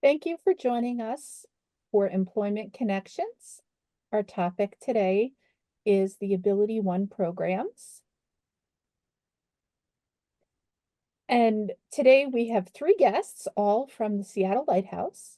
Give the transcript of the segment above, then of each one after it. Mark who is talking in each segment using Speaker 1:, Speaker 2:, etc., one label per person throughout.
Speaker 1: Thank you for joining us for Employment Connections. Our topic today is the AbilityOne programs. And today we have three guests, all from the Seattle Lighthouse.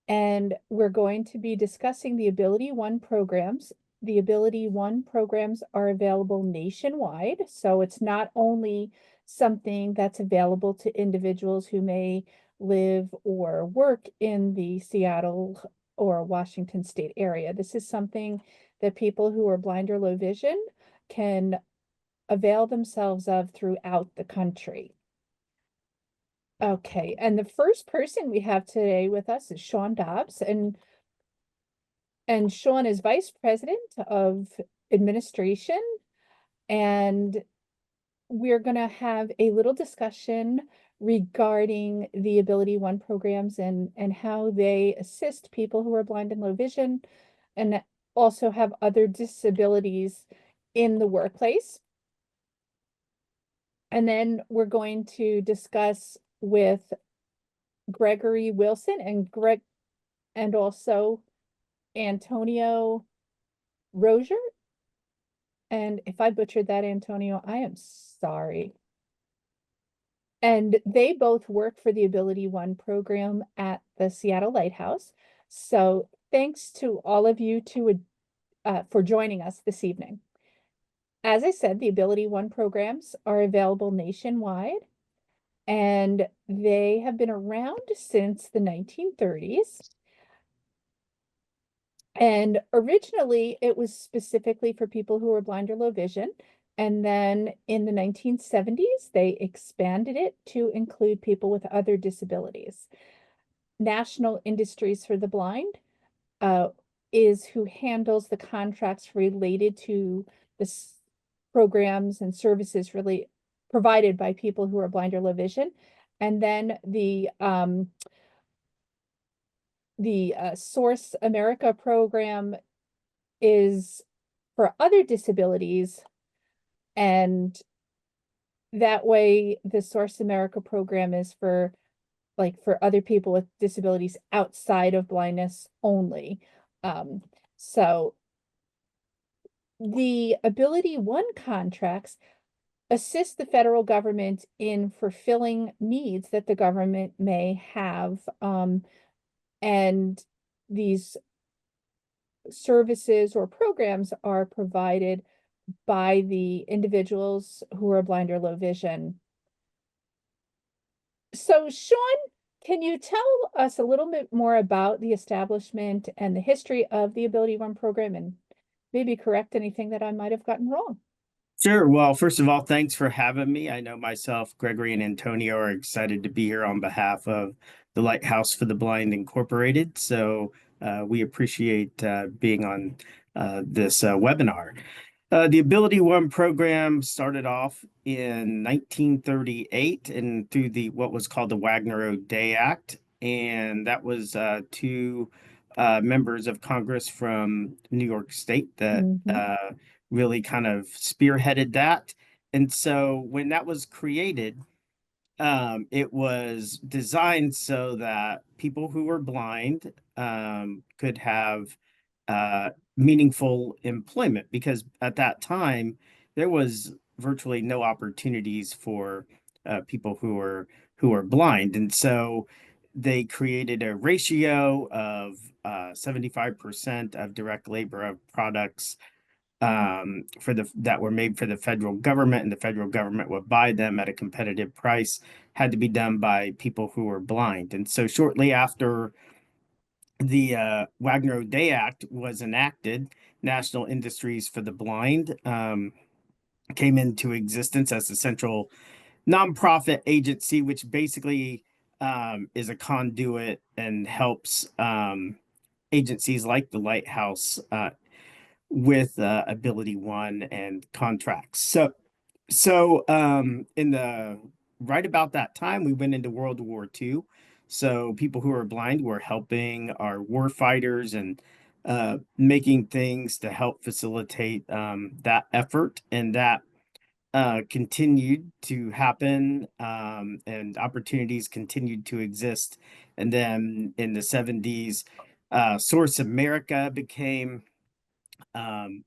Speaker 1: And we're going to be discussing the AbilityOne programs. The AbilityOne programs are available nationwide, so it's not only something that's available to individuals who may live or work in the Seattle or Washington state area. This is something that people who are blind or low vision can avail themselves of throughout the country. Okay, and the first person we have today with us is Sean Dobbs, and Sean is Vice President of Administration, and we're going to have a little discussion regarding the AbilityOne programs and how they assist people who are blind and low vision and also have other disabilities in the workplace. And then we're going to discuss with Gregory Wilson and also Antonio Rozier. And if I butchered that, Antonio, I am sorry. And they both work for the AbilityOne program at the Seattle Lighthouse. So thanks to all of you for joining us this evening. As I said, the AbilityOne programs are available nationwide, and they have been around since the 1930s. And originally, it was specifically for people who were blind or low vision. And then in the 1970s, they expanded it to include people with other disabilities. National Industries for the Blind uh, is who handles the contracts related to the programs and services really provided by people who are blind or low vision. And then the Source America program is for other disabilities, and that way the Source America program is for other people with disabilities outside of blindness only. So the AbilityOne contracts assist the federal government in fulfilling needs that the government may have, and these services or programs are provided by the individuals who are blind or low vision. So, Sean, can you tell us a little bit more about the establishment and the history of the AbilityOne program and maybe correct anything that I might have gotten wrong?
Speaker 2: Sure. Well, first of all, thanks for having me. I know myself, Gregory, and Antonio are excited to be here on behalf of the Lighthouse for the Blind Incorporated. So we appreciate being on this webinar. The AbilityOne program started off in 1938 and through the what was called the Wagner-O'Day Act, and that was two members of Congress from New York State that
Speaker 1: Mhm.
Speaker 2: really kind of spearheaded that. And so when that was created, it was designed so that people who were blind could have meaningful employment, because at that time there was virtually no opportunities for people who are blind, and so they created a ratio of 75% of direct labor of products for the that were made for the federal government, and the federal government would buy them at a competitive price, had to be done by people who were blind. And so shortly after the Wagner-O'Day Act was enacted, National Industries for the Blind came into existence as a central nonprofit agency, which basically is a conduit and helps agencies like the Lighthouse with AbilityOne and contracts. So in the right about that time, we went into World War II. So people who are blind were helping our war fighters and making things to help facilitate that effort. And that continued to happen, and opportunities continued to exist. And then in the 70s, Source America became um,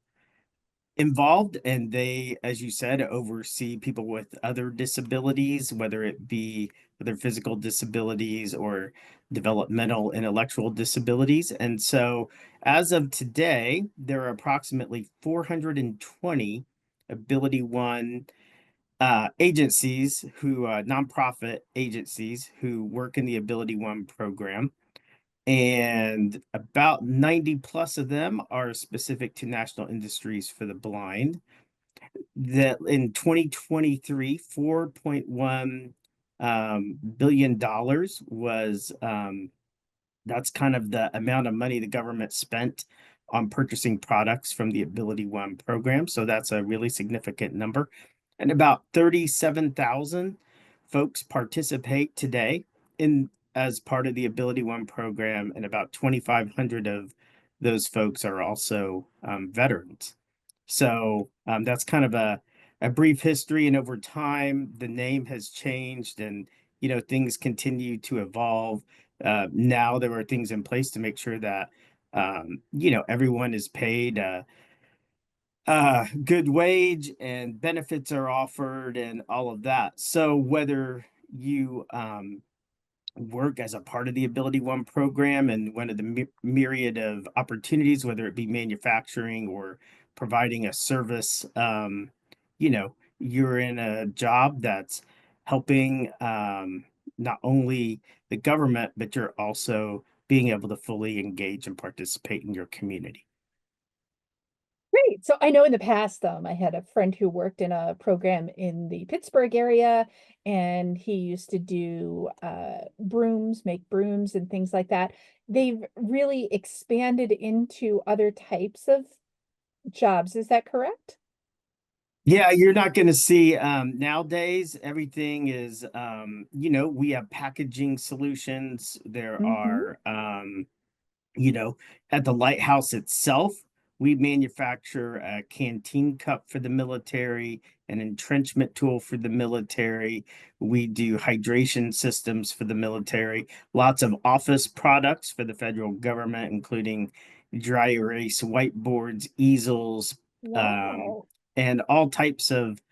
Speaker 2: involved, and they, as you said, oversee people with other disabilities, whether it be other physical disabilities or developmental intellectual disabilities. And so as of today, there are approximately 420 AbilityOne agencies who nonprofit agencies who work in the AbilityOne program, and about 90 plus of them are specific to national industries for the blind. That in 2023, $4.1 billion was that's kind of the amount of money the government spent on purchasing products from the AbilityOne program. So that's a really significant number. And about 37,000 folks participate today in as part of the AbilityOne program, and about 2,500 of those folks are also veterans. So that's kind of a brief history. And over time, the name has changed, and things continue to evolve. Now there are things in place to make sure that everyone is paid a good wage and benefits are offered and all of that. So whether you work as a part of the AbilityOne program and one of the myriad of opportunities, whether it be manufacturing or providing a service, you're in a job that's helping not only the government, but you're also being able to fully engage and participate in your community.
Speaker 1: Great. So I know in the past, I had a friend who worked in a program in the Pittsburgh area, and he used to do brooms, make brooms and things like that. They've really expanded into other types of jobs. Is that correct?
Speaker 2: Yeah, you're not going to see nowadays. Everything is, we have packaging solutions. There
Speaker 1: Mm-hmm.
Speaker 2: are, you know, at the lighthouse itself, we manufacture a canteen cup for the military, an entrenchment tool for the military. We do hydration systems for the military, lots of office products for the federal government, including dry erase whiteboards, easels, um,
Speaker 1: Wow.
Speaker 2: and all types of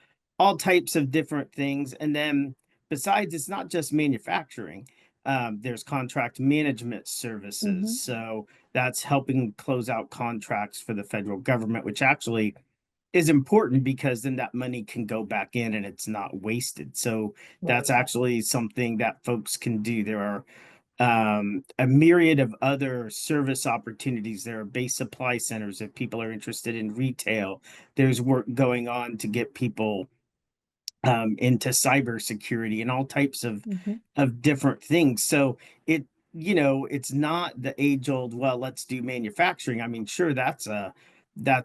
Speaker 2: different things. And then besides, it's not just manufacturing. There's contract management services.
Speaker 1: Mm-hmm.
Speaker 2: So that's helping close out contracts for the federal government, which actually is important because then that money can go back in and it's not wasted. So that's
Speaker 1: Right.
Speaker 2: actually something that folks can do. There are a myriad of other service opportunities. There are base supply centers if people are interested in retail. There's work going on to get people into cybersecurity and all types
Speaker 1: Mm-hmm.
Speaker 2: of different things. So it's not the age old, well, let's do manufacturing. I mean, sure, that's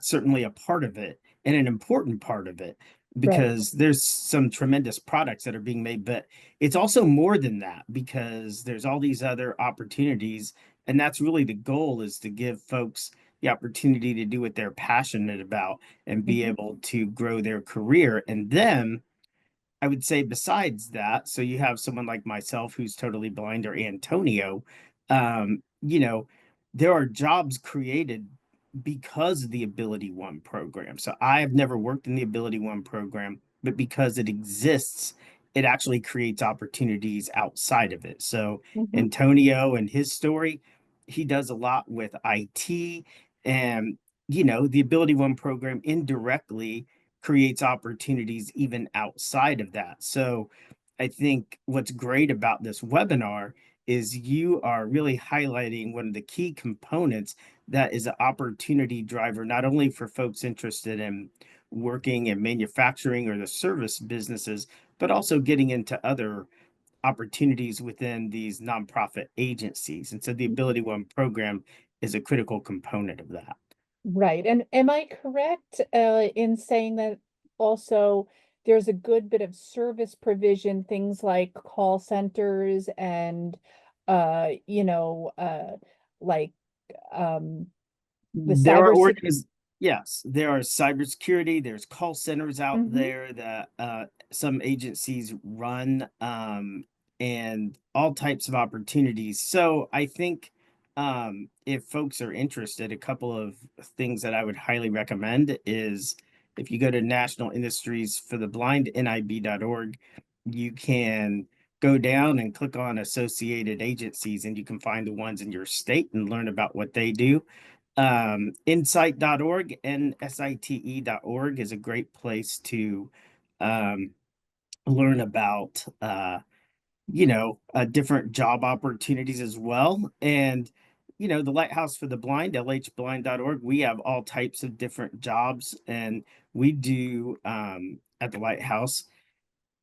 Speaker 2: certainly a part of it and an important part of it,
Speaker 1: Right.
Speaker 2: because there's some tremendous products that are being made, but it's also more than that because there's all these other opportunities. And that's really the goal, is to give folks the opportunity to do what they're passionate about and be
Speaker 1: Mm-hmm.
Speaker 2: able to grow their career. And then I would say besides that, so you have someone like myself who's totally blind, or Antonio, um, you know, there are jobs created because of the AbilityOne program. So I have never worked in the AbilityOne program, but because it exists, it actually creates opportunities outside of it. So
Speaker 1: Mm-hmm.
Speaker 2: Antonio and his story, he does a lot with IT, and the AbilityOne program indirectly creates opportunities even outside of that. So I think what's great about this webinar is you are really highlighting one of the key components that is an opportunity driver, not only for folks interested in working in manufacturing or the service businesses, but also getting into other opportunities within these nonprofit agencies. And so the AbilityOne program is a critical component of that.
Speaker 1: Right. And am I correct in saying that also there's a good bit of service provision, things like call centers and uh, you know, uh like um the
Speaker 2: There are
Speaker 1: cyber sec
Speaker 2: organiz Yes, there are cybersecurity, there's call centers out
Speaker 1: Mm-hmm.
Speaker 2: there that some agencies run, and all types of opportunities. So I think if folks are interested, a couple of things that I would highly recommend is if you go to National Industries for the Blind, NIB.org, you can go down and click on associated agencies and you can find the ones in your state and learn about what they do. Insight.org and site.org is a great place to um, learn about different job opportunities as well. And the Lighthouse for the Blind, lhblind.org, we have all types of different jobs, and we do at the Lighthouse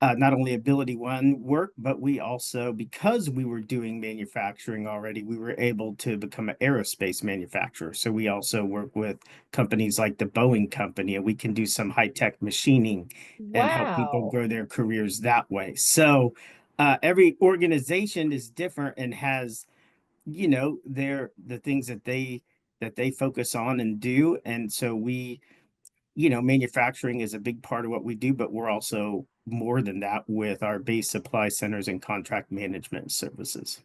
Speaker 2: not only AbilityOne work, but we also, because we were doing manufacturing already, we were able to become an aerospace manufacturer. So we also work with companies like the Boeing company, and we can do some high-tech machining and help people
Speaker 1: Wow.
Speaker 2: grow their careers that way. So every organization is different and has, the things that they focus on and do. And so manufacturing is a big part of what we do, but we're also more than that with our base supply centers and contract management services.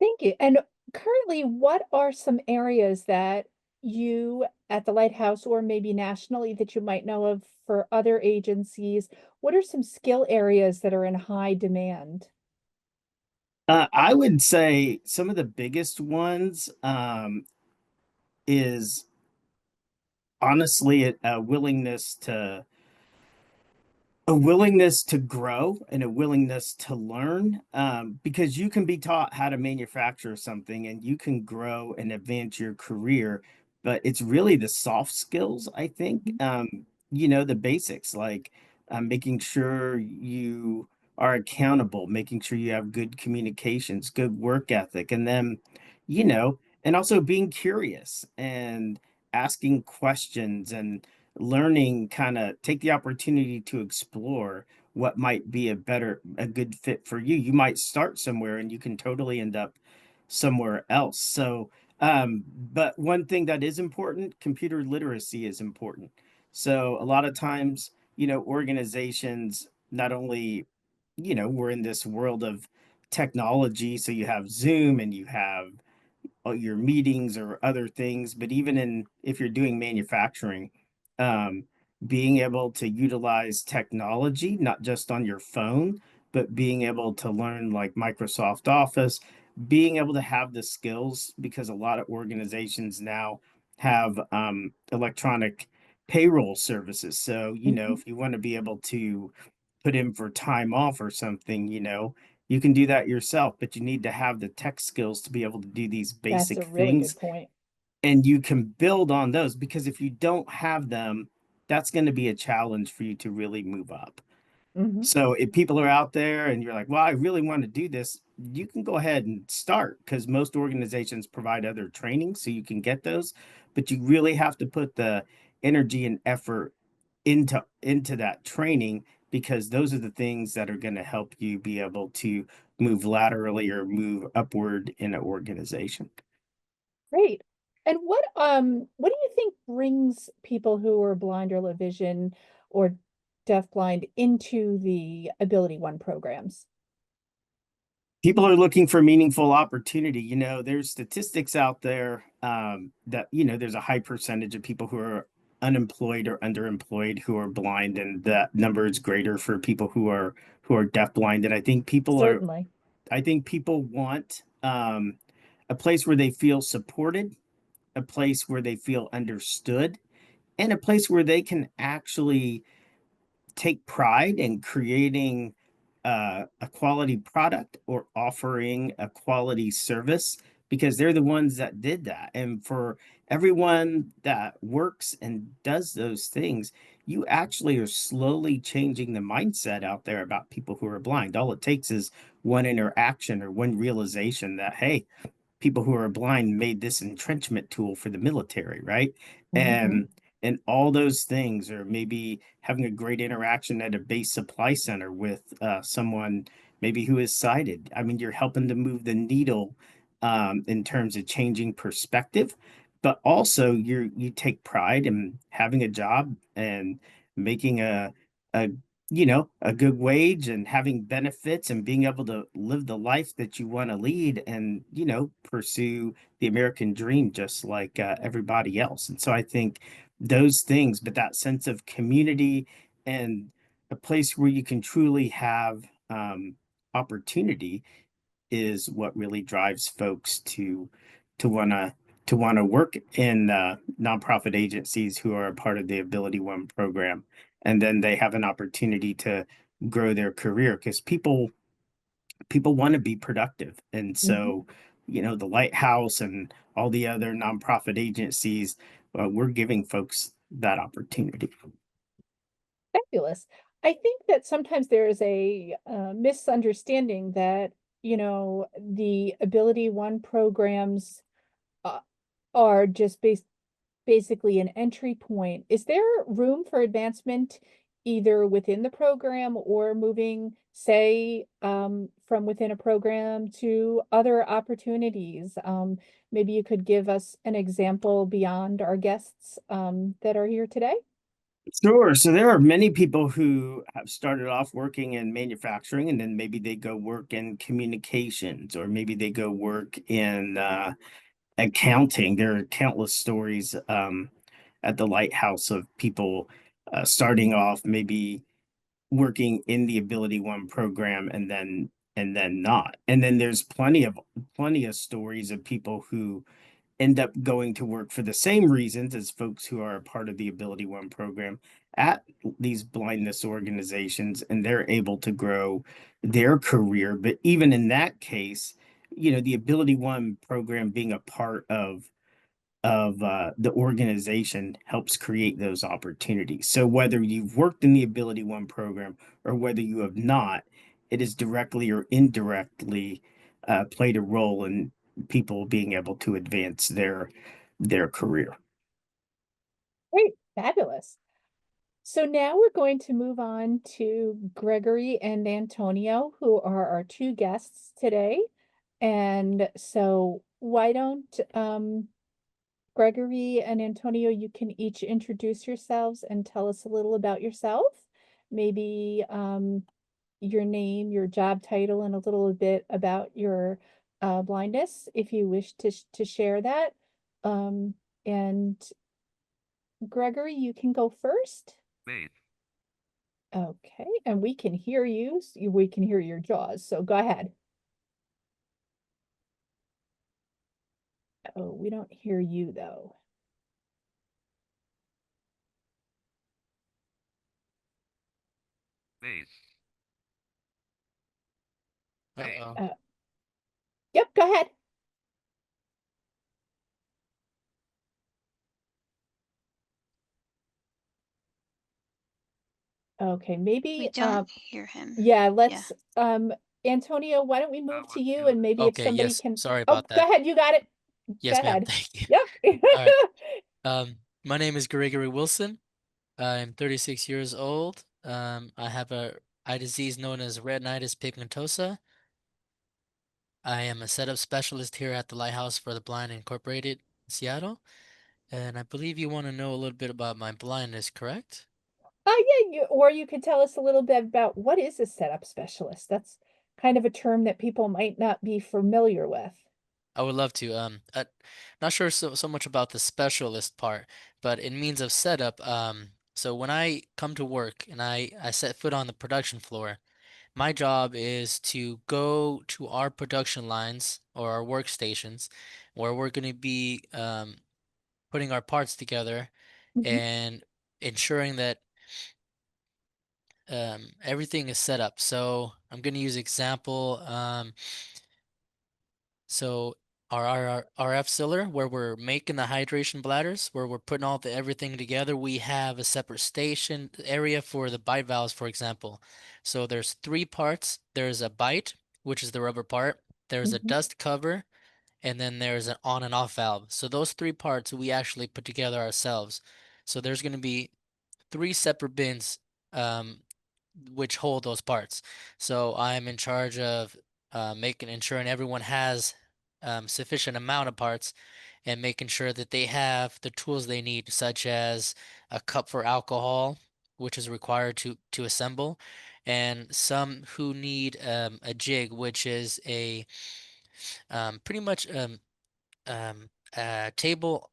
Speaker 1: Thank you. And currently, what are some areas that you at the Lighthouse or maybe nationally that you might know of for other agencies? What are some skill areas that are in high demand?
Speaker 2: I would say some of the biggest ones is honestly a willingness to grow and a willingness to learn, because you can be taught how to manufacture something and you can grow and advance your career, but it's really the soft skills, I think.
Speaker 1: Mhm.
Speaker 2: The basics like making sure you are accountable, making sure you have good communications, good work ethic, and then and also being curious and asking questions and learning, kind of take the opportunity to explore what might be a good fit for you. You might start somewhere and you can totally end up somewhere else. So but one thing that is important, computer literacy is important. So a lot of times, organizations not only, we're in this world of technology, so you have Zoom and you have your meetings or other things, but even in if you're doing manufacturing, um, being able to utilize technology, not just on your phone, but being able to learn like Microsoft Office, being able to have the skills, because a lot of organizations now have electronic payroll services. So,
Speaker 1: Mhm.
Speaker 2: if you want to be able to put in for time off or something, you can do that yourself, but you need to have the tech skills to be able to do these
Speaker 1: That's a
Speaker 2: basic
Speaker 1: really good
Speaker 2: things.
Speaker 1: point.
Speaker 2: And you can build on those, because if you don't have them, that's going to be a challenge for you to really move up.
Speaker 1: Mhm.
Speaker 2: So if people are out there and you're like, well, I really want to do this, you can go ahead and start, because most organizations provide other training so you can get those, but you really have to put the energy and effort into that training, because those are the things that are going to help you be able to move laterally or move upward in an organization.
Speaker 1: Great. And what do you think brings people who are blind or low vision or deafblind into the Ability One programs?
Speaker 2: People are looking for meaningful opportunity. There's statistics out there that there's a high percentage of people who are unemployed or underemployed who are blind, and that number is greater for people who are deafblind. And
Speaker 1: Certainly.
Speaker 2: I think people want a place where they feel supported, a place where they feel understood, and a place where they can actually take pride in creating a quality product or offering a quality service, because they're the ones that did that. And for everyone that works and does those things, you actually are slowly changing the mindset out there about people who are blind. All it takes is one interaction or one realization that, hey, people who are blind made this entrenchment tool for the military, right?
Speaker 1: Hmm.
Speaker 2: And all those things, or maybe having a great interaction at a base supply center with someone maybe who is sighted. I mean, you're helping to move the needle in terms of changing perspective. but also you take pride in having a job and making a a good wage and having benefits and being able to live the life that you want to lead and pursue the American dream just like everybody else. And so I think those things, but that sense of community and a place where you can truly have opportunity is what really drives folks to wanna to wanna work in nonprofit agencies who are a part of the AbilityOne program, and then they have an opportunity to grow their career because people want to be productive, and
Speaker 1: Mhm.
Speaker 2: so the Lighthouse and all the other nonprofit agencies, we're giving folks that opportunity.
Speaker 1: Fabulous. I think that sometimes there is a misunderstanding that, the Ability One programs uh, are just basically an entry point. Is there room for advancement either within the program or moving, say, from within a program to other opportunities? Maybe you could give us an example beyond our guests that are here today.
Speaker 2: Sure. So there are many people who have started off working in manufacturing and then maybe they go work in communications or maybe they go work in accounting. There are countless stories at the Lighthouse of people starting off maybe working in the Ability One program and then not. And then there's plenty of stories of people who end up going to work for the same reasons as folks who are a part of the Ability One program at these blindness organizations, and they're able to grow their career. But even in that case, the Ability One program being a part of the organization helps create those opportunities. So whether you've worked in the Ability One program or whether you have not, it has directly or indirectly played a role in people being able to advance their career.
Speaker 1: Great, fabulous. So now we're going to move on to Gregory and Antonio, who are our two guests today. And so why don't Gregory and Antonio, you can each introduce yourselves and tell us a little about yourself. Maybe your name, your job title, and a little bit about your blindness, if you wish to share that. And Gregory, you can go first.
Speaker 3: Wait,
Speaker 1: Okay, and we can hear you. We can hear your jaws, so go ahead. Oh, we don't hear you though.
Speaker 3: wait, wait.
Speaker 4: Uh-oh.
Speaker 1: Uh, yep, go ahead. Okay,
Speaker 5: We
Speaker 1: maybe
Speaker 5: don't hear him.
Speaker 1: yeah,
Speaker 5: Yeah.
Speaker 1: let's Antonio, why don't we move to
Speaker 3: What's
Speaker 1: you
Speaker 3: your
Speaker 1: and maybe if
Speaker 4: Okay,
Speaker 1: somebody
Speaker 4: yes.
Speaker 1: can
Speaker 4: Sorry
Speaker 1: Oh,
Speaker 4: about
Speaker 1: go
Speaker 4: that.
Speaker 1: ahead, you got it. Go
Speaker 4: Yes, ma'am.
Speaker 1: ahead.
Speaker 4: Thank you.
Speaker 1: Yep.
Speaker 4: All right. My name is Gregory Wilson. I'm 36 years old. I have a eye disease known as retinitis pigmentosa. I am a setup specialist here at the Lighthouse for the Blind Incorporated in Seattle. And I believe you want to know a little bit about my blindness, correct?
Speaker 1: Yeah, or you could tell us a little bit about what is a setup specialist? That's kind of a term that people might not be familiar with.
Speaker 4: I would love to. Not sure so much about the specialist part, but in means of setup, so when I come to work and I set foot on the production floor, my job is to go to our production lines or our workstations where we're going to be putting our parts together
Speaker 1: Mhm,
Speaker 4: and ensuring that everything is set up. So I'm going to use example. So our RF sealer, where we're making the hydration bladders, where we're putting all the everything together, we have a separate station area for the bite valves, for example. So there's three parts. There's a bite, which is the rubber part. There's a
Speaker 1: mhm.
Speaker 4: dust cover, and then there's an on and off valve. So those three parts we actually put together ourselves. So there's going to be three separate bins, um, which hold those parts. So I'm in charge of making ensuring everyone has sufficient amount of parts, and making sure that they have the tools they need, such as a cup for alcohol, which is required to assemble, and some who need a jig, which is a pretty much a table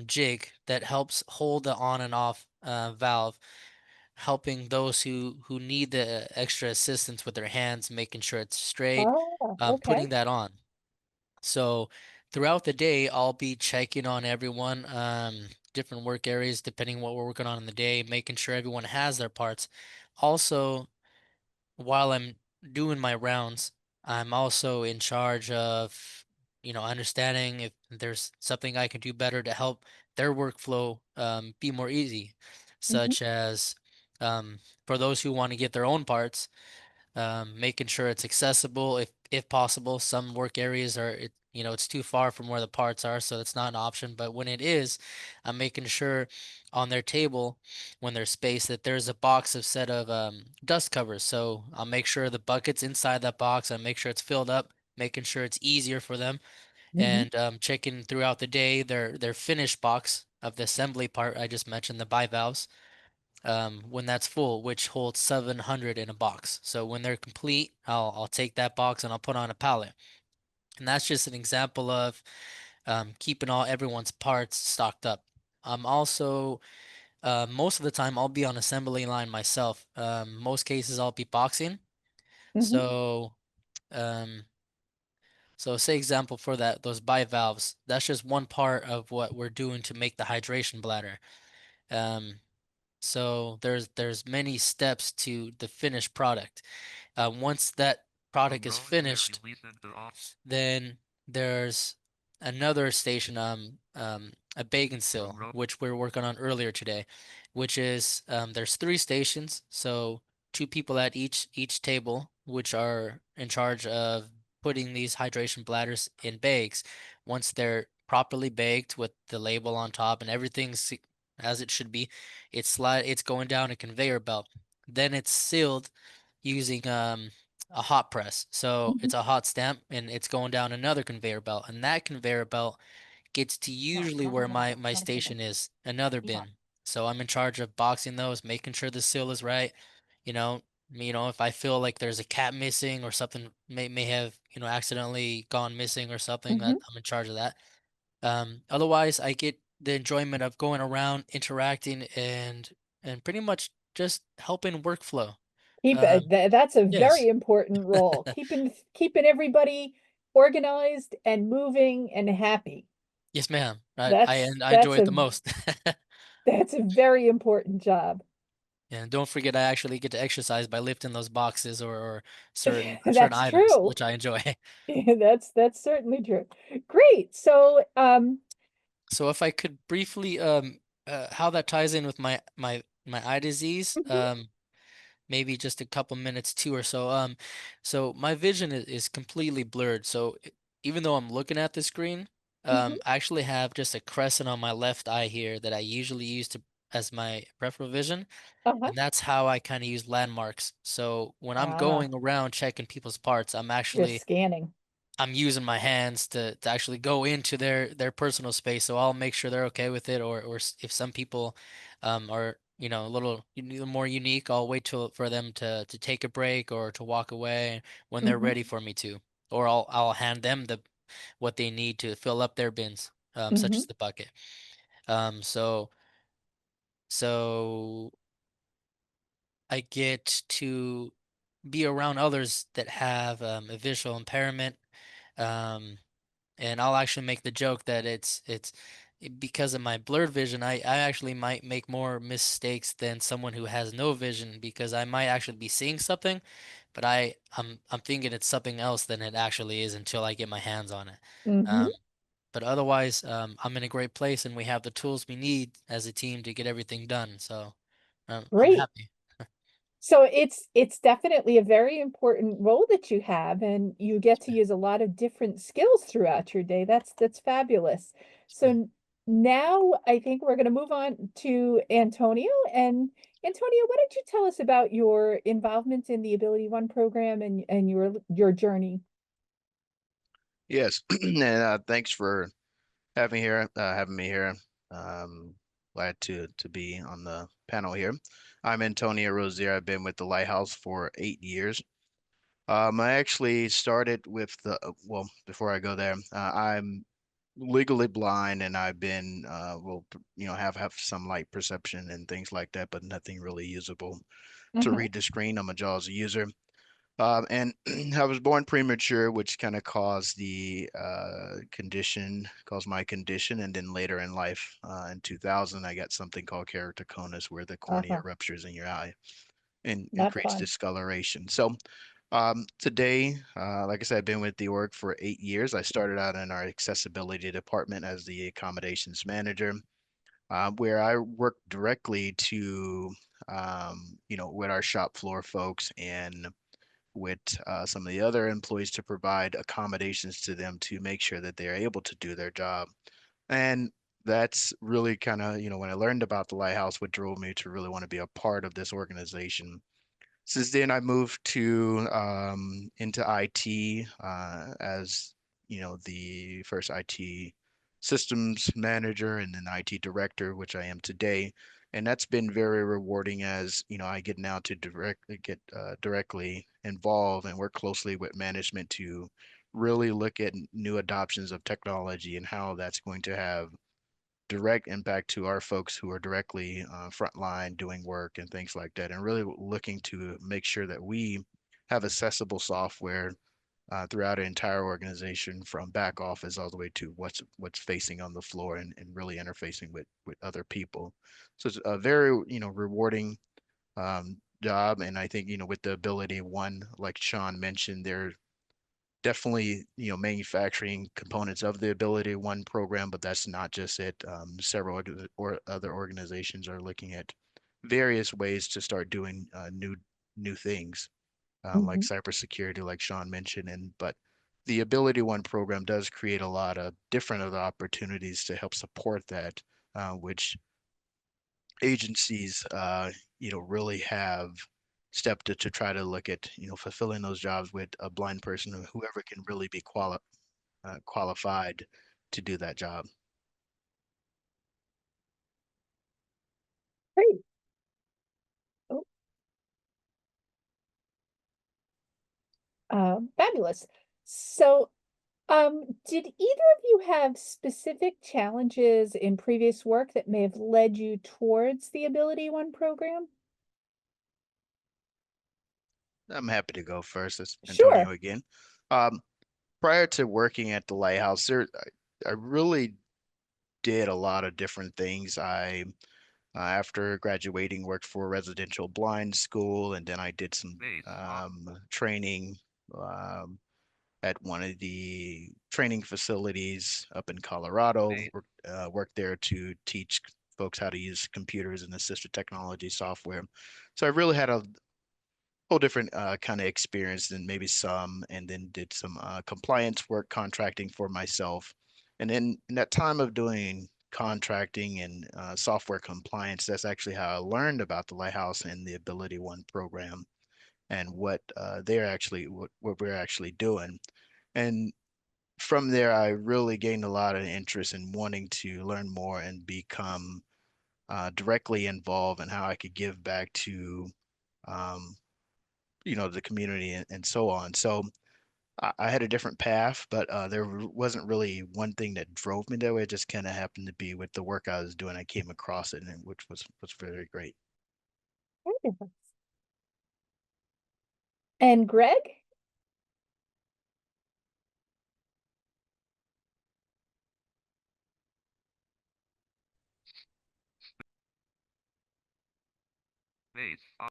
Speaker 4: jig that helps hold the on and off valve, helping those who need the extra assistance with their hands, making sure it's straight,
Speaker 1: Oh, okay.
Speaker 4: putting that on. So throughout the day, I'll be checking on everyone, different work areas, depending what we're working on in the day, making sure everyone has their parts. Also, while I'm doing my rounds, I'm also in charge of, understanding if there's something I can do better to help their workflow be more easy,
Speaker 1: Hmm.
Speaker 4: such as for those who want to get their own parts, making sure it's accessible if possible. Some work areas are it's too far from where the parts are, so it's not an option. But when it is, I'm making sure on their table when there's space that there's a box of set of dust covers. So I'll make sure the bucket's inside that box. I make sure it's filled up, making sure it's easier for them,
Speaker 1: Hmm.
Speaker 4: and checking throughout the day their finished box of the assembly part I just mentioned, the bivalves, when that's full, which holds 700 in a box. So when they're complete, I'll take that box and I'll put on a pallet. And that's just an example of keeping all everyone's parts stocked up. I'm also most of the time I'll be on assembly line myself. Most cases I'll be boxing.
Speaker 1: Hmm.
Speaker 4: So um, so say example for that those bivalves. That's just one part of what we're doing to make the hydration bladder. Um, So there's many steps to the finished product. Once that product is finished, then there's another station, a bacon seal, which we're working on earlier today, which is there's three stations, so two people at each table, which are in charge of putting these hydration bladders in bags. Once they're properly baked with the label on top and everything's as it should be, it's going down a conveyor belt. Then it's sealed using a hot press. So
Speaker 1: Hmm.
Speaker 4: it's a hot stamp and it's going down another conveyor belt. And that conveyor belt gets to usually where my station is, another bin. So I'm in charge of boxing those, making sure the seal is right. You know, if I feel like there's a cat missing or something may have, accidentally gone missing or something, that
Speaker 1: Hmm.
Speaker 4: I'm in charge of that. Otherwise I get the enjoyment of going around, interacting and pretty much just helping workflow. Um,
Speaker 1: That's a
Speaker 4: yes.
Speaker 1: very important role. Keeping everybody organized and moving and happy.
Speaker 4: Yes, ma'am. I enjoy
Speaker 1: That's
Speaker 4: it the most.
Speaker 1: that's a very important job.
Speaker 4: And don't forget, I actually get to exercise by lifting those boxes or certain
Speaker 1: That's
Speaker 4: items,
Speaker 1: true.
Speaker 4: which I enjoy.
Speaker 1: That's certainly true. Great. So,
Speaker 4: So if I could briefly how that ties in with my eye disease,
Speaker 1: mhm,
Speaker 4: maybe just a couple minutes too or so. So my vision is completely blurred. So even though I'm looking at the screen,
Speaker 1: mhm,
Speaker 4: I actually have just a crescent on my left eye here that I usually use to as my peripheral vision.
Speaker 1: uh-huh.
Speaker 4: And that's how I kind of use landmarks. So when I'm
Speaker 1: Ah,
Speaker 4: going around checking people's parts,
Speaker 1: you're scanning.
Speaker 4: I'm using my hands to actually go into their personal space. So I'll make sure they're okay with it. Or if some people are a little more unique, I'll wait till for them to take a break or to walk away when they're
Speaker 1: Hmm.
Speaker 4: ready for me to. Or I'll hand them the what they need to fill up their bins, such
Speaker 1: Hmm.
Speaker 4: as the bucket. So I get to be around others that have a visual impairment. Um, and I'll actually make the joke that because of my blurred vision, I actually might make more mistakes than someone who has no vision because I might actually be seeing something, but I'm thinking it's something else than it actually is until I get my hands on it.
Speaker 1: Hmm.
Speaker 4: Um, but otherwise, I'm in a great place and we have the tools we need as a team to get everything done. So I'm
Speaker 1: Great.
Speaker 4: happy.
Speaker 1: So it's definitely a very important role that you have, and you get to use a lot of different skills throughout your day. That's fabulous. So now I think we're going to move on to Antonio. And Antonio, why don't you tell us about your involvement in the Ability One program and your journey?
Speaker 3: Yes, and thanks for having me here. Glad to be on the panel here. I'm Antonio Rozier. I've been with the Lighthouse for 8 years. I actually started with well, before I go there, I'm legally blind and I've been, have some light perception and things like that, but nothing really usable to
Speaker 1: Mhm.
Speaker 3: read the screen. I'm a JAWS user. And I was born premature, which kind of caused caused my condition. And then later in life, in 2000, I got something called keratoconus, where the cornea
Speaker 1: Uh-huh.
Speaker 3: ruptures in your eye and
Speaker 1: Not
Speaker 3: creates
Speaker 1: fun.
Speaker 3: discoloration. So today, like I said, I've been with the org for 8 years. I started out in our accessibility department as the accommodations manager, where I work directly with our shop floor folks and with some of the other employees to provide accommodations to them to make sure that they're able to do their job. And that's really kind of, when I learned about the Lighthouse, what drove me to really want to be a part of this organization. Since then, I moved to into IT as the first IT systems manager and then IT director, which I am today, and that's been very rewarding. As I get now to directly involved and work closely with management to really look at new adoptions of technology and how that's going to have direct impact to our folks who are directly frontline doing work and things like that, and really looking to make sure that we have accessible software throughout an entire organization, from back office all the way to what's facing on the floor, and really interfacing with other people. So it's a very rewarding job, and I think with the AbilityOne, like Sean mentioned, there definitely manufacturing components of the AbilityOne program, but that's not just it. Several other organizations are looking at various ways to start doing new things, like
Speaker 1: Mhm.
Speaker 3: cybersecurity, like Sean mentioned. But the AbilityOne program does create a lot of different other opportunities to help support that, which agencies really have stepped to try to look at fulfilling those jobs with a blind person or whoever can really be qualified to do that job.
Speaker 1: Great. Oh, fabulous. So, did either of you have specific challenges in previous work that may have led you towards the AbilityOne program?
Speaker 3: I'm happy to go first. It's Antonio
Speaker 1: Sure.
Speaker 3: again. Prior to working at the Lighthouse, I really did a lot of different things. After graduating, worked for a residential blind school, and then I did some training um, at one of the training facilities up in Colorado. Worked there to teach folks how to use computers and assistive technology software. So I really had a whole different kind of experience than maybe some, and then did some compliance work, contracting for myself. And then in that time of doing contracting and software compliance, that's actually how I learned about the Lighthouse and the AbilityOne program, and what we're actually doing. And from there, I really gained a lot of interest in wanting to learn more and become directly involved in how I could give back to um, the community, and so on. So I had a different path, but there wasn't really one thing that drove me that way. It just kind of happened to be with the work I was doing. I came across it, and which was very great.
Speaker 1: Fabulous. And Greg?
Speaker 3: I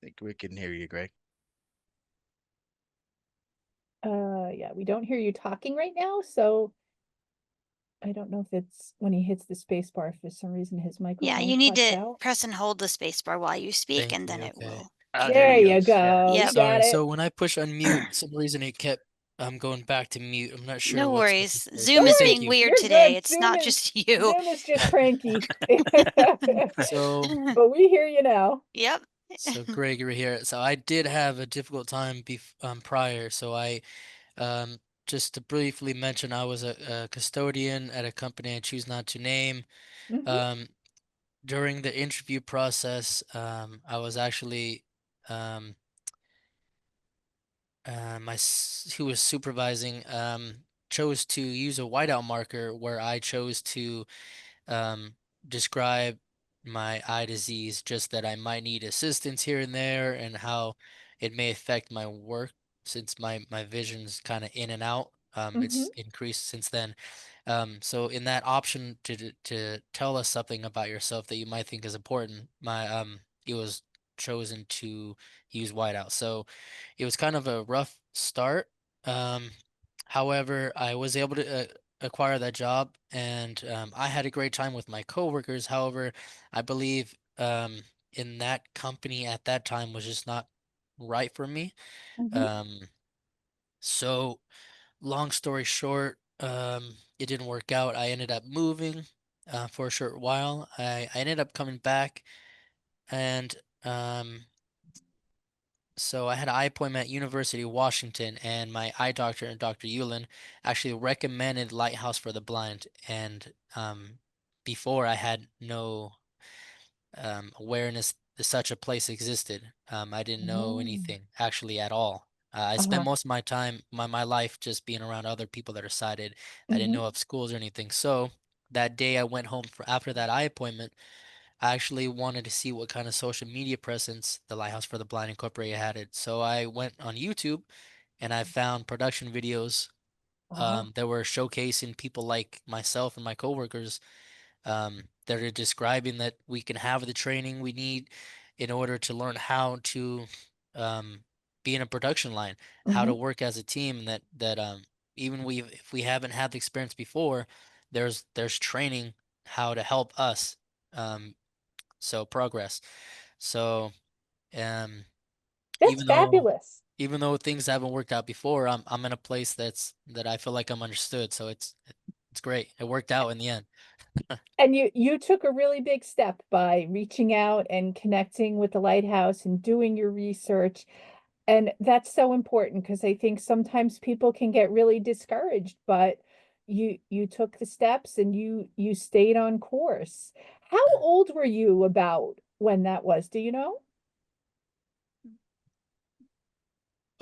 Speaker 3: think we can hear you, Greg.
Speaker 1: Yeah, we don't hear you talking right now, so I don't know if it's when he hits the space bar, if for some reason his
Speaker 5: Yeah,
Speaker 1: microphone
Speaker 5: you need
Speaker 1: cuts
Speaker 5: to
Speaker 1: out.
Speaker 5: press and hold the space bar while you speak,
Speaker 4: Thank
Speaker 5: and then
Speaker 4: you.
Speaker 5: it
Speaker 4: Okay.
Speaker 5: will
Speaker 3: Ah,
Speaker 5: kick
Speaker 3: there
Speaker 1: There
Speaker 3: you
Speaker 5: in.
Speaker 3: go.
Speaker 1: you
Speaker 3: Yeah.
Speaker 1: go. You
Speaker 5: Yep.
Speaker 1: got
Speaker 4: Sorry.
Speaker 1: it.
Speaker 4: So when I push unmute, some reason it kept I'm going back to mute. I'm not sure
Speaker 5: No
Speaker 4: what's
Speaker 5: worries.
Speaker 4: going
Speaker 5: Zoom
Speaker 1: Don't
Speaker 4: on.
Speaker 5: is
Speaker 1: worry,
Speaker 4: Thank
Speaker 5: being
Speaker 4: you.
Speaker 5: weird
Speaker 1: you're
Speaker 5: today.
Speaker 1: good.
Speaker 5: It's not just you.
Speaker 1: Zoom is just cranky.
Speaker 4: So,
Speaker 1: But we hear you now.
Speaker 5: Yep.
Speaker 4: so Gregory here. So I did have a difficult time prior. So um, just to briefly mention, I was a custodian at a company I choose not to name.
Speaker 1: Mhm,
Speaker 4: Um, during the interview process, I was actually um, who was supervising chose to use a whiteout marker where I chose to um, describe my eye disease, just that I might need assistance here and there, and how it may affect my work since my vision's kind of in and out.
Speaker 1: mhm,
Speaker 4: It's increased since then. So in that option to tell us something about yourself that you might think is important, it was chosen to use whiteout. So it was kind of a rough start. Um, however, I was able to acquire that job, and I had a great time with my coworkers. However, I believe in that company at that time was just not right for me.
Speaker 1: mhm,
Speaker 4: Um, so long story short, it didn't work out. I ended up moving for a short while. I ended up coming back, and so I had an eye appointment at University of Washington, and my eye doctor, Dr. Yulin, actually recommended Lighthouse for the Blind. And before I had no awareness that such a place existed. I didn't know
Speaker 1: mm,
Speaker 4: anything actually at all. I spent
Speaker 1: uh-huh,
Speaker 4: most of my time, my life, just being around other people that are sighted. I didn't
Speaker 1: mhm,
Speaker 4: know of schools or anything. So that day I went home for after that eye appointment. I actually wanted to see what kind of social media presence the Lighthouse for the Blind Incorporated had it. So I went on YouTube and I found production videos
Speaker 1: uh-huh,
Speaker 4: that were showcasing people like myself and my coworkers that are describing that we can have the training we need in order to learn how to um, be in a production line, how
Speaker 1: mhm,
Speaker 4: to work as a team, and that even if we haven't had the experience before, there's training how to help us um, so progress. So um,
Speaker 1: that's
Speaker 4: even though
Speaker 1: fabulous.
Speaker 4: even though things haven't worked out before, I'm in a place that I feel like I'm understood. So it's great. It worked out in the end.
Speaker 1: And you took a really big step by reaching out and connecting with the lighthouse and doing your research. And that's so important because I think sometimes people can get really discouraged, but you took the steps and you stayed on course. How old were you about when that was? Do you know?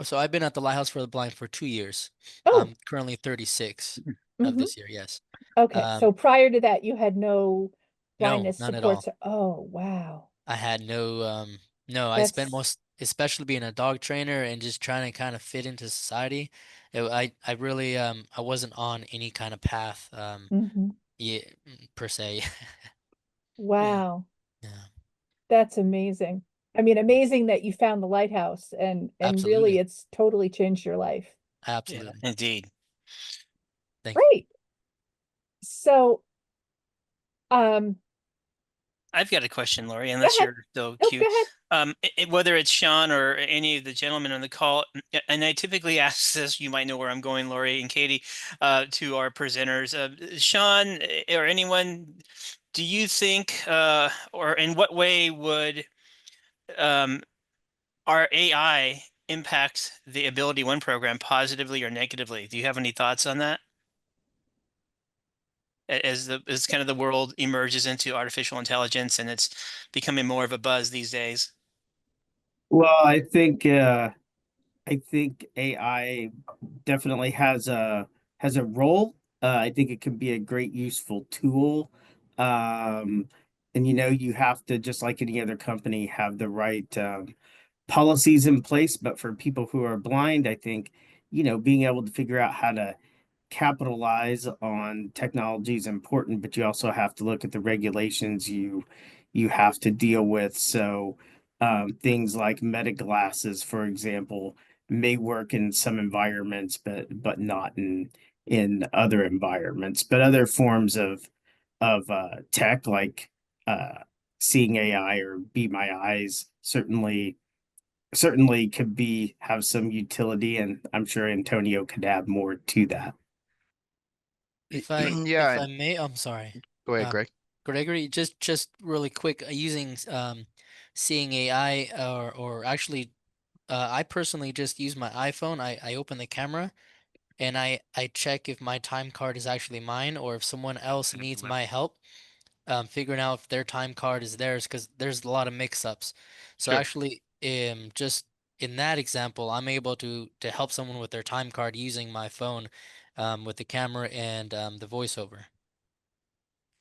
Speaker 4: So I've been at the Lighthouse for the Blind for 2 years.
Speaker 1: Oh,
Speaker 4: I'm currently 36 of
Speaker 1: hmm,
Speaker 4: this year, yes.
Speaker 1: okay.
Speaker 4: Um,
Speaker 1: So prior to that, you had no
Speaker 4: no,
Speaker 1: blindness
Speaker 4: none at
Speaker 1: support.
Speaker 4: all.
Speaker 1: So, oh, wow.
Speaker 4: I had no, I spent
Speaker 1: That's,
Speaker 4: most, especially being a dog trainer and just trying to kind of fit into society. I really, I wasn't on any kind of path,
Speaker 1: mhm.
Speaker 4: yeah, per se.
Speaker 3: Yeah.
Speaker 1: Wow.
Speaker 4: Yeah,
Speaker 1: That's amazing. I mean, amazing that you found the lighthouse and really
Speaker 4: absolutely.
Speaker 1: it's totally changed your life.
Speaker 3: Yeah,
Speaker 4: Absolutely.
Speaker 3: indeed.
Speaker 4: Thank you.
Speaker 1: Great. So, um,
Speaker 6: I've got a question, Lori,
Speaker 1: go
Speaker 6: unless
Speaker 1: ahead.
Speaker 6: you're still
Speaker 1: Oh, go
Speaker 6: queued.
Speaker 1: ahead.
Speaker 6: Whether it's Sean or any of the gentlemen on the call, and I typically ask this, you might know where I'm going, Lori and Katie, to our presenters. Sean or anyone, do you think, or in what way would um, our AI impact the AbilityOne program positively or negatively? Do you have any thoughts on that? As kind of the world emerges into artificial intelligence and it's becoming more of a buzz these days.
Speaker 2: Well, I think AI definitely has a role. I think it can be a great useful tool. Um, and you have to, just like any other company, have the right policies in place. But for people who are blind, I think, being able to figure out how to capitalize on technology is important, but you also have to look at the regulations you have to deal with. So things like meta glasses, for example, may work in some environments, but not in other environments. But other forms of tech like seeing AI or Be My Eyes certainly certainly could be have some utility, and I'm sure Antonio could add more to that.
Speaker 3: Yeah,
Speaker 4: if I
Speaker 3: and
Speaker 4: may, I'm sorry.
Speaker 3: go ahead,
Speaker 4: Uh,
Speaker 3: Greg.
Speaker 4: Gregory, just really quick, using seeing AI, or actually, I personally just use my iPhone. I open the camera and I check if my time card is actually mine, or if someone else needs my help figuring out if their time card is theirs, because there's a lot of mix-ups. So
Speaker 3: Sure.
Speaker 4: actually, just in that example, I'm able to help someone with their time card using my phone, with the camera and the voiceover.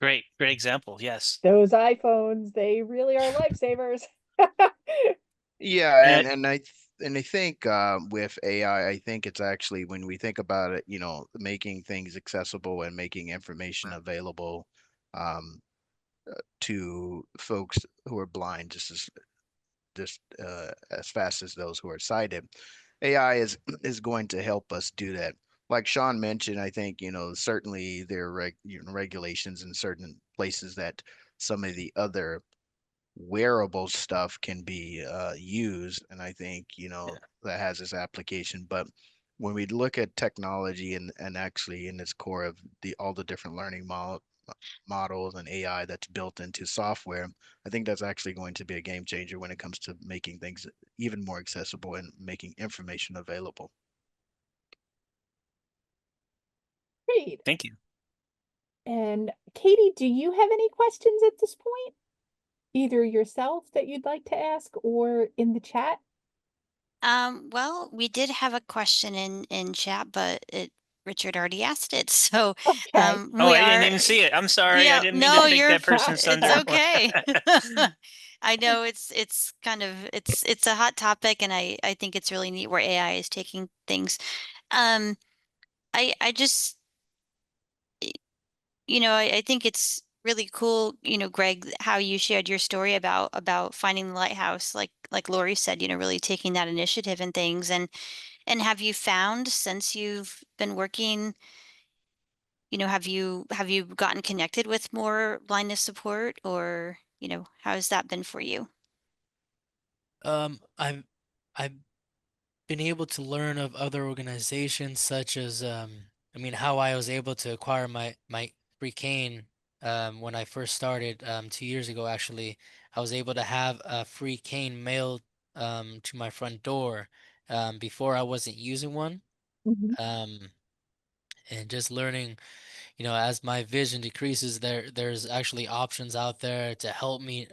Speaker 6: Great, great example. Yes.
Speaker 1: Those iPhones, they really are lifesavers.
Speaker 3: Yeah,
Speaker 6: And
Speaker 3: and I think with AI, I think it's actually when we think about it, you know, making things accessible and making information available um, to folks who are blind just as fast as those who are sighted. AI is going to help us do that. Like Sean mentioned, I think, you know, certainly there are regulations in certain places that some of the other wearable stuff can be used, and I think, you know,
Speaker 6: yeah.
Speaker 3: that has its application. But when we look at technology and actually in its core of the all the different learning models and AI that's built into software, I think that's actually going to be a game changer when it comes to making things even more accessible and making information available.
Speaker 1: Great.
Speaker 6: Thank you.
Speaker 1: And Katie, do you have any questions at this point? Either yourself that you'd like to ask or in the chat?
Speaker 5: Well, we did have a question in chat, but Richard already asked it. So,
Speaker 1: Okay.
Speaker 6: Oh,
Speaker 5: we
Speaker 6: I didn't
Speaker 5: are,
Speaker 6: even see it. I'm sorry. I
Speaker 5: yeah,
Speaker 6: didn't mean to
Speaker 5: no,
Speaker 6: take
Speaker 5: you're
Speaker 6: that person's
Speaker 5: it's
Speaker 6: thunder.
Speaker 5: okay. I know it's kind of it's a hot topic, and I think it's really neat where AI is taking things. Um, I just, I think it's really cool, Greg, how you shared your story about finding the lighthouse, like Lori said, really taking that initiative and things. And have you found, since you've been working, have you gotten connected with more blindness support, or, how has that been for you?
Speaker 4: I've been able to learn of other organizations, such as I mean, how I was able to acquire my free cane when I first started 2 years ago. Actually, I was able to have a free cane mailed to my front door. Before, I wasn't using one.
Speaker 1: Mhm.
Speaker 4: um and just learning, as my vision decreases, there's actually options out there to help me,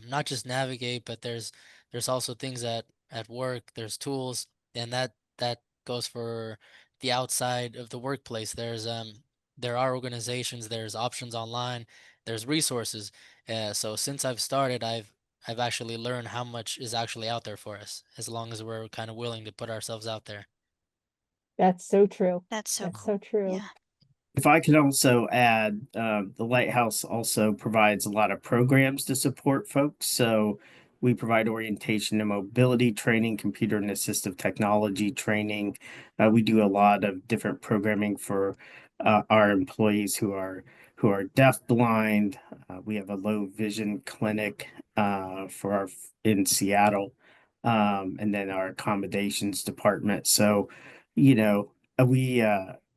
Speaker 4: not just navigate, but there's also things at work, there's tools, and that goes for the outside of the workplace. There are organizations, there's options online, there's resources. So since I've started, I've actually learned how much is actually out there for us, as long as we're kind of willing to put ourselves out there.
Speaker 1: That's so true.
Speaker 5: That's so
Speaker 1: That's so
Speaker 5: cool.
Speaker 1: true.
Speaker 5: Yeah.
Speaker 2: If I could also add, the Lighthouse also provides a lot of programs to support folks. So we provide orientation and mobility training, computer and assistive technology training. We do a lot of different programming for our employees who are deaf blind. We have a low vision clinic for our in Seattle, and then our accommodations department. So, you know,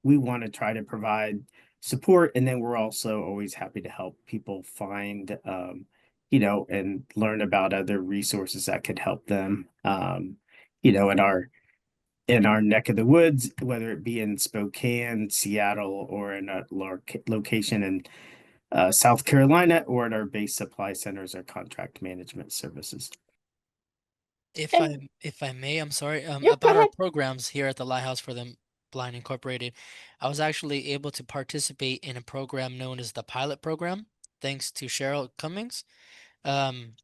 Speaker 2: we want to try to provide support, and then we're also always happy to help people find and learn about other resources that could help them in our neck of the woods, whether it be in Spokane, Seattle, or in a location in South Carolina, or at our base supply centers or contract management services.
Speaker 1: And
Speaker 4: If I may, I'm sorry,
Speaker 1: yeah, go
Speaker 4: about our
Speaker 1: ahead.
Speaker 4: programs here at the Lighthouse for the Blind Incorporated. I was actually able to participate in a program known as the Pilot Program, thanks to Cheryl Cummings. Um,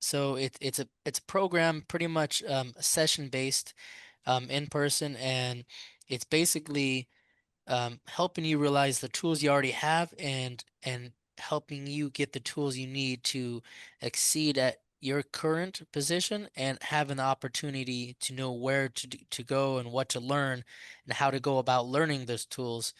Speaker 4: so it's a program pretty much session based, in person, and it's basically helping you realize the tools you already have, and helping you get the tools you need to exceed at your current position, and having the opportunity to know where to go and what to learn, and how to go about learning those tools,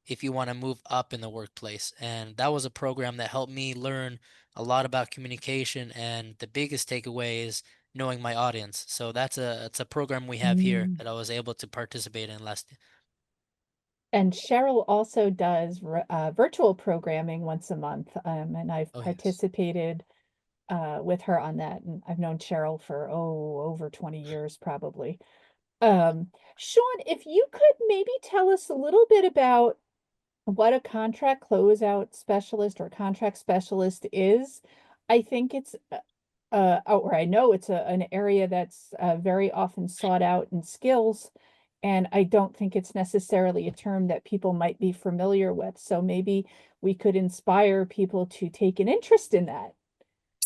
Speaker 4: if you want to move up in the workplace. And that was a program that helped me learn a lot about communication, and the biggest takeaway is knowing my audience. So it's a program we have here
Speaker 1: Mm.
Speaker 4: that I was able to participate in last.
Speaker 1: And Cheryl also does virtual programming once a month, and I've
Speaker 4: Oh yes.
Speaker 1: participated with her on that. And I've known Cheryl for over 20 years probably. Sean, if you could maybe tell us a little bit about what a contract closeout specialist or contract specialist is. I think it's or I know it's an area that's very often sought out in skills, and I don't think it's necessarily a term that people might be familiar with. So maybe we could inspire people to take an interest in that.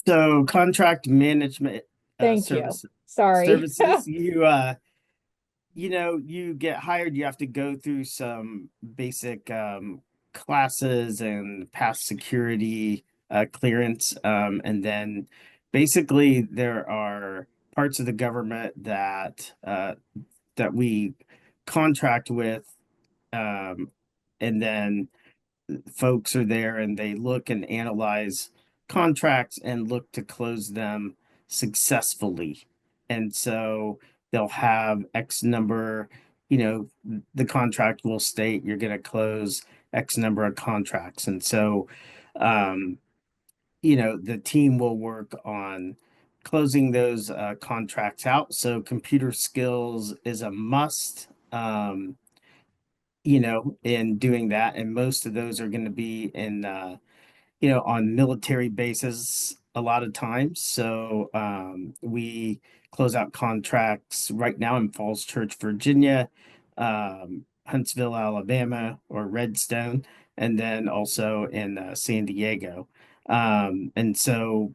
Speaker 2: So contract management
Speaker 1: Thank you.
Speaker 2: services
Speaker 1: Sorry.
Speaker 2: services, you know, you get hired, you have to go through some basic classes and pass security clearance. And then basically there are parts of the government that we contract with. Um, and then folks are there and they look and analyze contracts and look to close them successfully. And so they'll have X number, you know, the contract will state you're going to close X number of contracts. And so, um, you know, the team will work on closing those contracts out. So computer skills is a must. You know, in doing that. And most of those are going to be in, you know, on military bases a lot of times. So we close out contracts right now in Falls Church, Virginia, Huntsville, Alabama, or Redstone, and then also in San Diego. And so,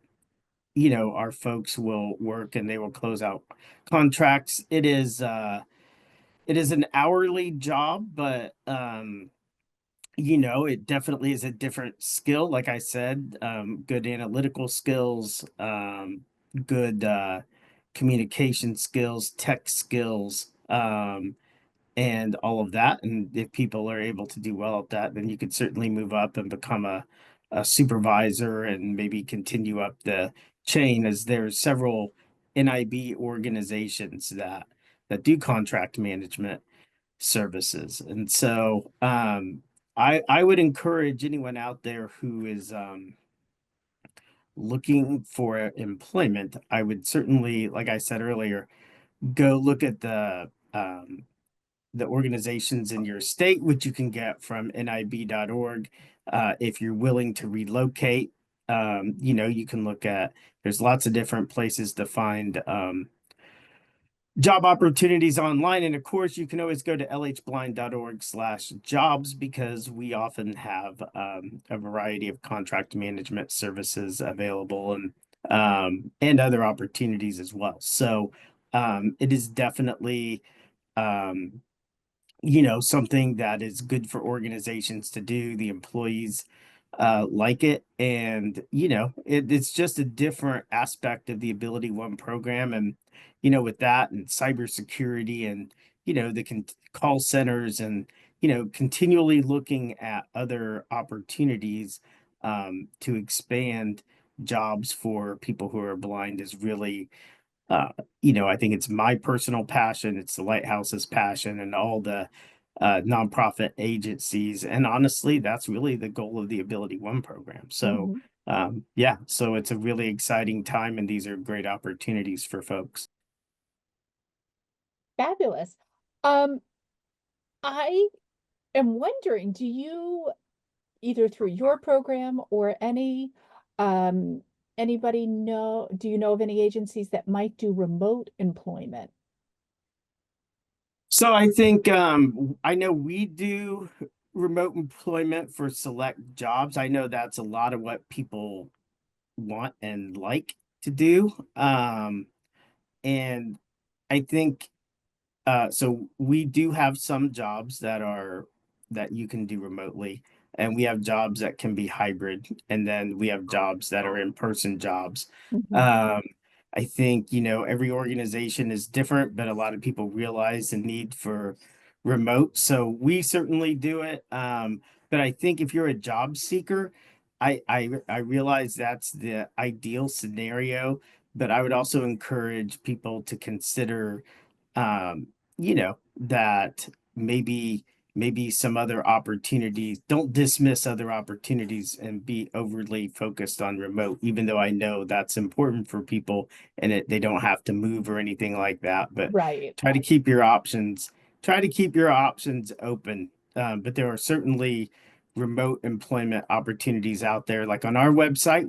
Speaker 2: you know, our folks will work and they will close out contracts. It is an hourly job, but you know, it definitely is a different skill. Like I said, good analytical skills, good communication skills, tech skills, and all of that. And if people are able to do well at that, then you could certainly move up and become a supervisor and maybe continue up the chain, as there's several NIB organizations that do contract management services. And so I would encourage anyone out there who is looking for employment. I would certainly, like I said earlier, go look at the organizations in your state, which you can get from nib.org. If you're willing to relocate, you know, you can look at, there's lots of different places to find job opportunities online. And of course, you can always go to lhblind.org/jobs, because we often have a variety of contract management services available, and other opportunities as well. So it is definitely um, you know, something that is good for organizations to do. The employees like it, and you know, it's just a different aspect of the AbilityOne program. And you know, with that and cybersecurity, and you know, the call centers, and you know, continually looking at other opportunities to expand jobs for people who are blind is really uh, you know, I think it's my personal passion, it's the Lighthouse's passion, and all the nonprofit agencies. And honestly, that's really the goal of the AbilityOne program. So,
Speaker 1: Mhm.
Speaker 2: yeah, so it's a really exciting time, and these are great opportunities for folks.
Speaker 1: Fabulous. I am wondering, do you, either through your program or um, anybody do you know of any agencies that might do remote employment?
Speaker 2: So I think I know we do remote employment for select jobs. I know that's a lot of what people want and like to do. And I think so we do have some jobs that you can do remotely, and we have jobs that can be hybrid, and then we have jobs that are in-person jobs.
Speaker 1: Mhm.
Speaker 2: Um, I think, you know, every organization is different, but a lot of people realize the need for remote. So we certainly do it. But I think if you're a job seeker, I realize that's the ideal scenario, but I would also encourage people to consider, um, you know, that maybe some other opportunities. Don't dismiss other opportunities and be overly focused on remote, even though I know that's important for people and they don't have to move or anything like that. But
Speaker 1: Right.
Speaker 2: try to keep your options, try to keep your options open. But there are certainly remote employment opportunities out there. Like on our website,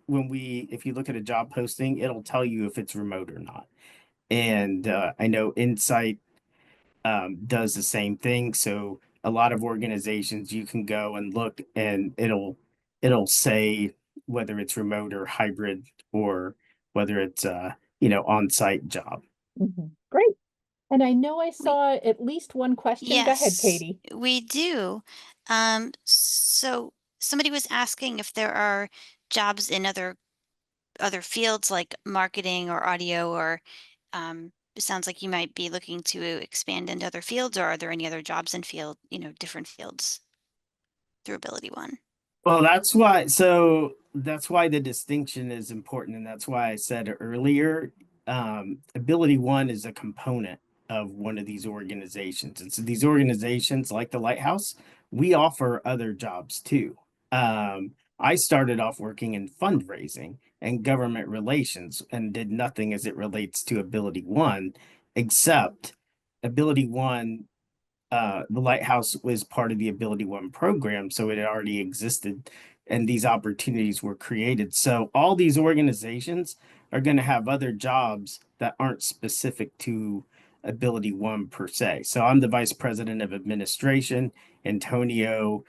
Speaker 2: if you look at a job posting, it'll tell you if it's remote or not. And I know Insight does the same thing. So a lot of organizations you can go and look and it'll say whether it's remote or hybrid or whether it's on-site job.
Speaker 1: Great. And I know I
Speaker 5: We-
Speaker 1: saw at least one question. Go ahead,
Speaker 5: Yes,
Speaker 1: Katie.
Speaker 5: we do. So somebody was asking if there are jobs in other fields like marketing or audio, or it sounds like you might be looking to expand into other fields, or are there any other jobs in different fields through AbilityOne?
Speaker 2: Well, that's why the distinction is important, and that's why I said earlier, AbilityOne is a component of one of these organizations. And so these organizations, like the Lighthouse, we offer other jobs too. I started off working in fundraising and government relations and did nothing as it relates to AbilityOne, except AbilityOne, the Lighthouse was part of the AbilityOne program, so it had already existed, and these opportunities were created. So all these organizations are going to have other jobs that aren't specific to AbilityOne per se. So I'm the vice president of administration. Antonio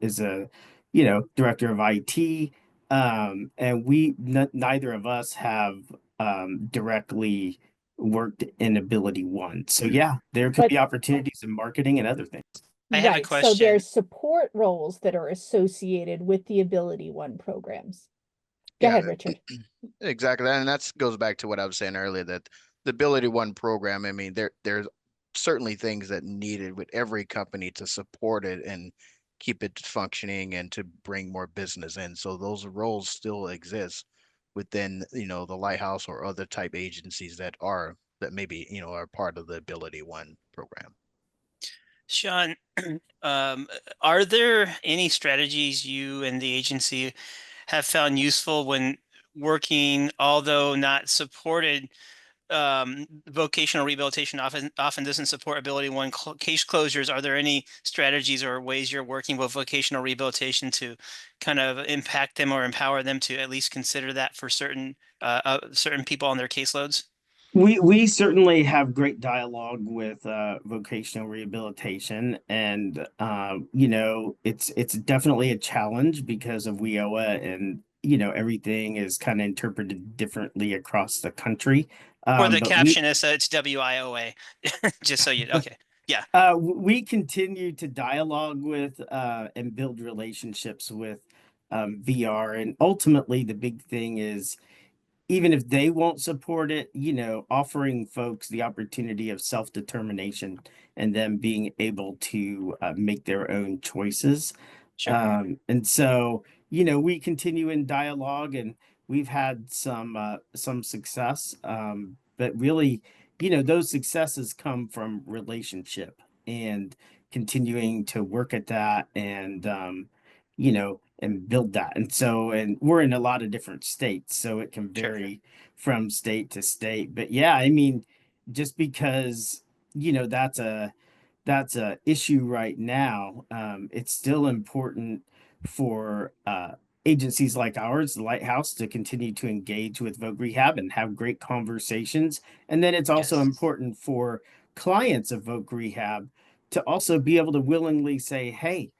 Speaker 2: is a director of IT, and neither of us have directly worked in AbilityOne. So yeah, there could
Speaker 1: But
Speaker 2: be opportunities in marketing and other things.
Speaker 6: I have a
Speaker 1: right, so
Speaker 6: question.
Speaker 1: there's support roles that are associated with the AbilityOne programs. Go
Speaker 3: Yeah,
Speaker 1: ahead, Richard.
Speaker 3: exactly. And that goes back to what I was saying earlier, that the AbilityOne program, I mean, there's certainly things that needed with every company to support it and keep it functioning and to bring more business in. So those roles still exist within, the Lighthouse or other type agencies that maybe, are part of the AbilityOne program.
Speaker 6: Sean, are there any strategies you and the agency have found useful when working, although not supported? Vocational rehabilitation often doesn't support AbilityOne case closures. Are there any strategies or ways you're working with vocational rehabilitation to kind of impact them or empower them to at least consider that for certain people on their caseloads?
Speaker 2: We certainly have great dialogue with vocational rehabilitation, and it's definitely a challenge because of WIOA, and everything is kind of interpreted differently across the country.
Speaker 6: Or the
Speaker 2: But we
Speaker 6: caption is it's WIOA, just so you, okay. Yeah,
Speaker 2: we continue to dialogue with and build relationships with VR, and ultimately the big thing is, even if they won't support it, offering folks the opportunity of self-determination and them being able to make their own choices.
Speaker 6: sure.
Speaker 2: And so, we continue in dialogue, and we've had some success. But really, those successes come from relationship and continuing to work at that, and build that. And so, and we're in a lot of different states, so it can
Speaker 6: Sure.
Speaker 2: vary from state to state. But yeah, I mean, just because, that's a issue right now. It's still important for agencies like ours, the Lighthouse, to continue to engage with Voc Rehab and have great conversations. And then it's also
Speaker 6: Yes.
Speaker 2: important for clients of Voc Rehab to also be able to willingly say, "Hey,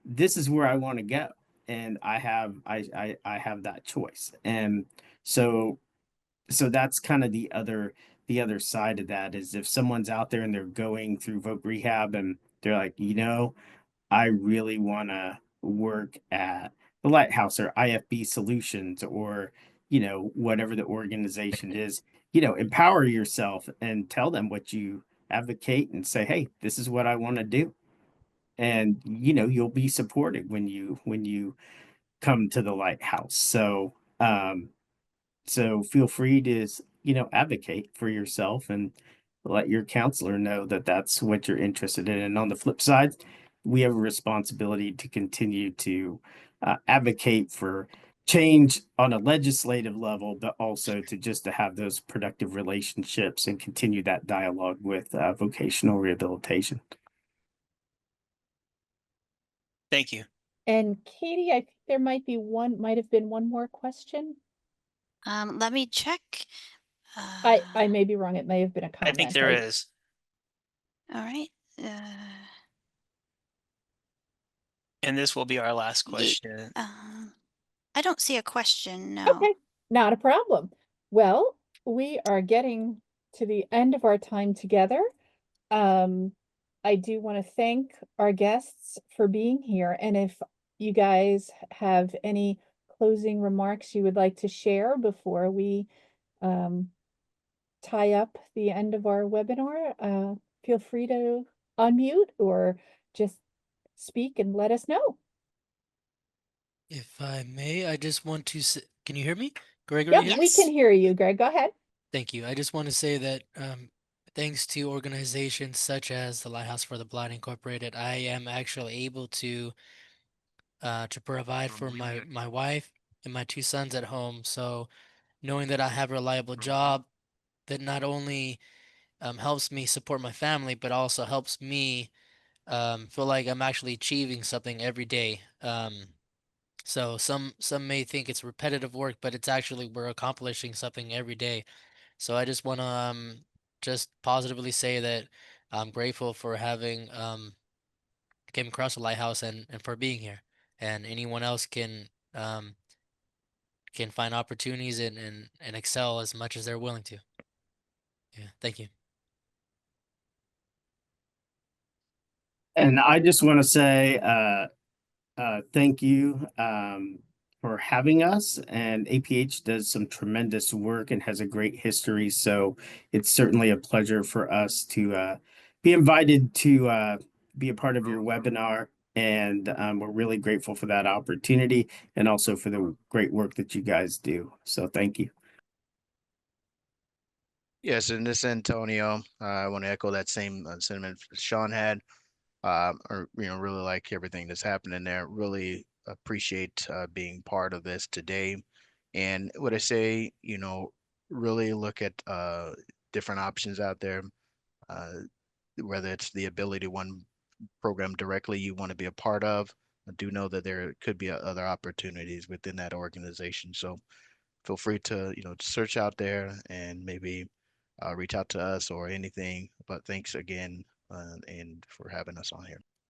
Speaker 2: this is where I want to go, and I have that choice." And so that's kind of the other side of that, is if someone's out there and they're going through Voc Rehab and they're like, I really want to work at the Lighthouse or IFB Solutions, or whatever the organization is, empower yourself and tell them what you advocate and say, hey, this is what I want to do. And you'll be supported when you come to the Lighthouse. So So feel free to, advocate for yourself and let your counselor know that that's what you're interested in. And on the flip side, we have a responsibility to continue to advocate for change on a legislative level, but also to have those productive relationships and continue that dialogue with vocational rehabilitation.
Speaker 6: Thank you.
Speaker 1: And Katie, I think there might have been one more question.
Speaker 5: Let me check.
Speaker 1: I may be wrong. It may have been a
Speaker 6: I
Speaker 1: comment.
Speaker 6: think there is.
Speaker 5: All right.
Speaker 6: And this will be our last
Speaker 5: Ye-
Speaker 6: question.
Speaker 5: I don't see a question. No.
Speaker 1: Okay, not a problem. Well, we are getting to the end of our time together. I do want to thank our guests for being here. And if you guys have any closing remarks you would like to share before we tie up the end of our webinar, feel free to unmute or just speak and let us know.
Speaker 4: If I may, I just want to say, can you hear me? Gregory
Speaker 1: Yep,
Speaker 4: here?
Speaker 1: we can hear you, Greg. Go ahead.
Speaker 4: Thank you. I just want to say that thanks to organizations such as the Lighthouse for the Blind Incorporated, I am actually able to provide for my wife and my two sons at home. So knowing that I have a reliable job that not only helps me support my family, but also helps me feel like I'm actually achieving something every day. So some may think it's repetitive work, but it's actually we're accomplishing something every day. So I just want to just positively say that I'm grateful for having came across the lighthouse and for being here. And anyone else can find opportunities and excel as much as they're willing to. Yeah, thank you.
Speaker 2: And I just want to say thank you for having us. And APH does some tremendous work and has a great history. So it's certainly a pleasure for us to be invited to be a part of your webinar. And we're really grateful for that opportunity and also for the great work that you guys do. So thank you.
Speaker 3: Yes, and this Antonio, I want to echo that same sentiment Sean had. Or really like everything that's happening there. Really appreciate being part of this today. And what I say, really look at different options out there. Uh, whether it's the AbilityOne program directly you want to be a part of, I do know that there could be other opportunities within that organization. So feel free to search out there and maybe reach out to us or anything. But thanks again and for having us on here.